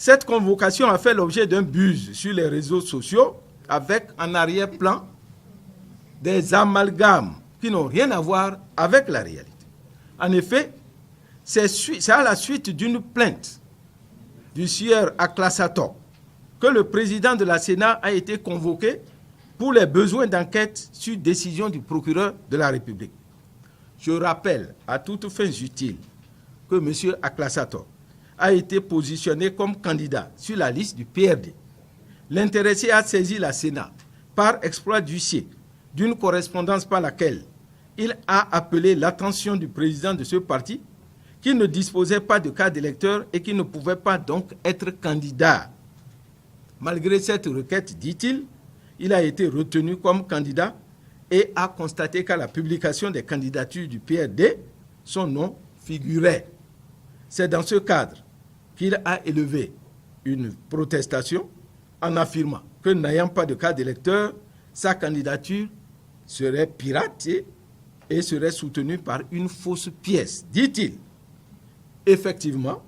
Cette convocation a fait l'objet d'un buzz sur les réseaux sociaux avec en arrière-plan des amalgames qui n'ont rien à voir avec la réalité. En effet, c'est à la suite d'une plainte du sieur Aklassator que le président de la Sénat a été convoqué pour les besoins d'enquête sur décision du procureur de la République. Je rappelle à toutes fins utiles que M. Aklassator a été positionné comme candidat sur la liste du PRD. L'intéressé a saisi la Sénat par exploit d'huissier d'une correspondance par laquelle il a appelé l'attention du président de ce parti qui ne disposait pas de carte d'électeur et qui ne pouvait pas donc être candidat. Malgré cette requête, dit-il, il a été retenu comme candidat et a constaté qu'à la publication des candidatures du PRD, son nom figurait. C'est dans ce cadre qu'il a élevé une protestation en affirmant que n'ayant pas de carte d'électeur, sa candidature serait piratée et serait soutenue par une fausse pièce, dit-il. Effectivement,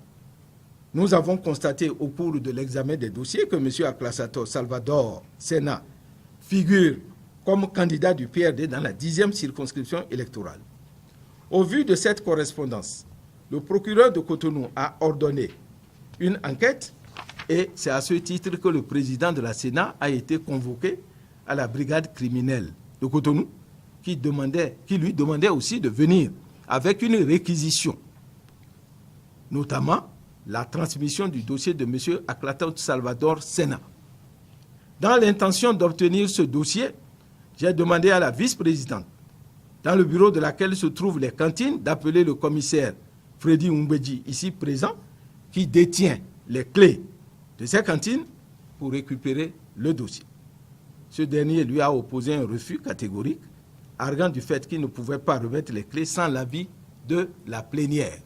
nous avons constaté au cours de l'examen des dossiers que M. Aklassator Salvador Sena figure comme candidat du PRD dans la 10e circonscription électorale. Au vu de cette correspondance, le procureur de Cotonou a ordonné une enquête et c'est à ce titre que le président de la Sénat a été convoqué à la brigade criminelle de Cotonou qui lui demandait aussi de venir avec une réquisition, notamment la transmission du dossier de M. Aklassator Salvador Sena. Dans l'intention d'obtenir ce dossier, j'ai demandé à la vice-présidente, dans le bureau de laquelle se trouvent les cantines, d'appeler le commissaire Freddy Umbedji, ici présent, qui détient les clés de ces cantines pour récupérer le dossier. Ce dernier lui a opposé un refus catégorique, arguant du fait qu'il ne pouvait pas remettre les clés sans l'avis de la plénière.